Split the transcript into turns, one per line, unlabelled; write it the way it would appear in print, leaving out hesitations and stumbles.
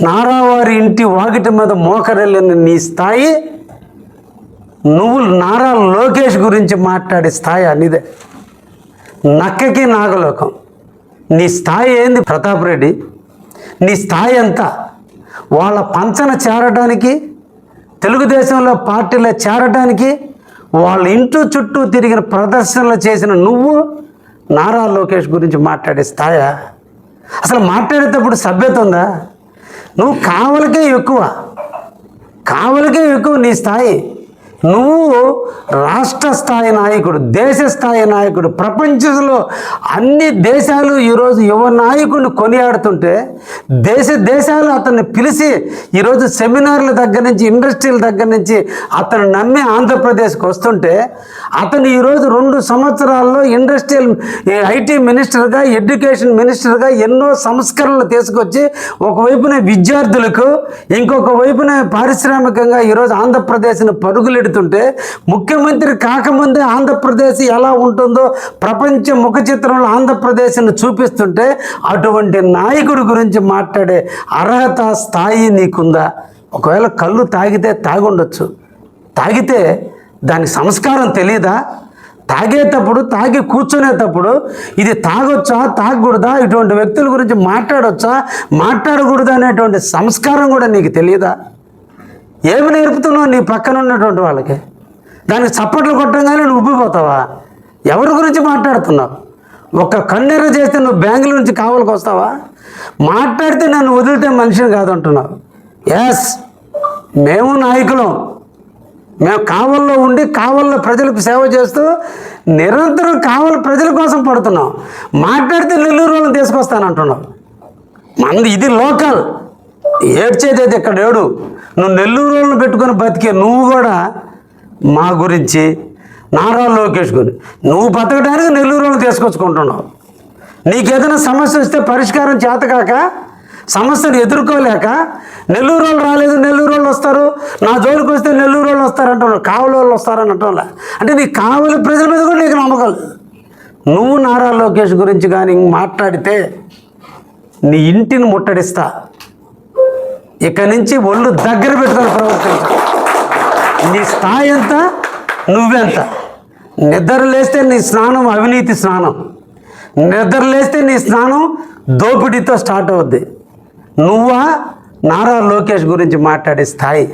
నారావారి ఇంటి వాకిటి మీద మోకరెళ్ళిన నీ స్థాయి, నువ్వు నారా లోకేష్ గురించి మాట్లాడే స్థాయి అనేదే. నక్కకి నాగలోకం. నీ స్థాయి ఏంది ప్రతాప్ రెడ్డి? నీ స్థాయి ఎంత? వాళ్ళ పంచన చేరడానికి, తెలుగుదేశంలో పార్టీలో చేరడానికి, వాళ్ళ ఇంటి చుట్టూ తిరిగిన ప్రదర్శనలు చేసిన నువ్వు నారా లోకేష్ గురించి మాట్లాడే స్థాయా? అసలు మాట్లాడేటప్పుడు సభ్యత ఉందా? నువ్వు కావలికే ఎక్కువ నీ స్థాయి. నువ్వు రాష్ట్ర స్థాయి నాయకుడు, దేశ స్థాయి నాయకుడు. ప్రపంచంలో అన్ని దేశాలు ఈరోజు యువ నాయకుడిని కొనియాడుతుంటే, దేశాలు అతన్ని పిలిచి ఈరోజు సెమినార్ల దగ్గర నుంచి, ఇండస్ట్రీల దగ్గర నుంచి అతను నమ్మి ఆంధ్రప్రదేశ్కి వస్తుంటే, అతను ఈరోజు 2 సంవత్సరాల్లో ఇండస్ట్రియల్ ఐటీ మినిస్టర్గా, ఎడ్యుకేషన్ మినిస్టర్గా ఎన్నో సంస్కరణలు తీసుకొచ్చి ఒకవైపున విద్యార్థులకు, ఇంకొక వైపున పారిశ్రామికంగా ఈరోజు ఆంధ్రప్రదేశ్ని పరుగులెడుతుంటే, ముఖ్యమంత్రి కాకముందే ఆంధ్రప్రదేశ్ ఎలా ఉంటుందో ప్రపంచ ముఖ చిత్రంలో ఆంధ్రప్రదేశ్ని చూపిస్తుంటే, అటువంటి నాయకుడి గురించి మాట్లాడే అర్హత, స్థాయి నీకుందా? ఒకవేళ కళ్ళు తాగితే తాగుండొచ్చు, తాగితే దాని సంస్కారం తెలియదా? తాగేటప్పుడు, తాగి కూర్చునేటప్పుడు ఇది తాగొచ్చా, తాగకూడదా, ఇటువంటి వ్యక్తుల గురించి మాట్లాడొచ్చా, మాట్లాడకూడదా అనేటువంటి సంస్కారం కూడా నీకు తెలియదా? ఏమి నేర్పుతున్నావు నీ పక్కన ఉన్నటువంటి వాళ్ళకి? దానికి చప్పట్లు కొట్టంగానే నువ్వు ఉబ్బిపోతావా? ఎవరి గురించి మాట్లాడుతున్నావు? ఒక కన్నెర చేస్తే నువ్వు బెంగళూరు నుంచి కావలికి వస్తావా? మాట్లాడితే నన్ను వదిలితే మనిషిని కాదంటున్నావు. ఎస్, మేము నాయకులం. మేము కావల్లో ఉండి, కావల్లో ప్రజలకు సేవ చేస్తూ నిరంతరం కావలి ప్రజల కోసం పడుతున్నాం. మాట్లాడితే నెల్లూరు వాళ్ళని తీసుకొస్తానంటున్నావు. మంది ఇది లోకల్. ఏడ్చేదైతే ఇక్కడ ఏడు. నువ్వు నెల్లూరు వాళ్ళని పెట్టుకొని బతికే నువ్వు కూడా మా గురించి, నారా లోకేష్ గురించి, నువ్వు బతకడానికి నెల్లూరు వాళ్ళని తీసుకొచ్చుకుంటున్నావు. నీకేదైనా సమస్య వస్తే పరిష్కారం చేతకాక, సమస్యను ఎదుర్కోలేక, నెల్లూరు వాళ్ళు రాలేదు, నెల్లూరు వాళ్ళు వస్తారు, నా జోలికి వస్తే నెల్లూరు వాళ్ళు వస్తారంటున్నావు, కావలి వాళ్ళు వస్తారని అంటున్నా. అంటే నీ కావలి ప్రజల మీద కూడా నీకు నమ్మకం. నువ్వు నారా లోకేష్ గురించి కానీ మాట్లాడితే నీ ఇంటిని ముట్టడిస్తా. ఇక నుంచి ఒళ్ళు దగ్గర పెట్టుకొని ప్రవర్తించు. నీ స్థాయి ఎంత, నువ్వెంత? నిద్ర లేస్తే నీ స్నానం అవినీతి స్నానం, నిద్ర లేస్తే నీ స్నానం దోపిడీతో స్టార్ట్ అవుద్ది. నువ్వా నారా లోకేష్ గురించి మాట్లాడే స్థాయి?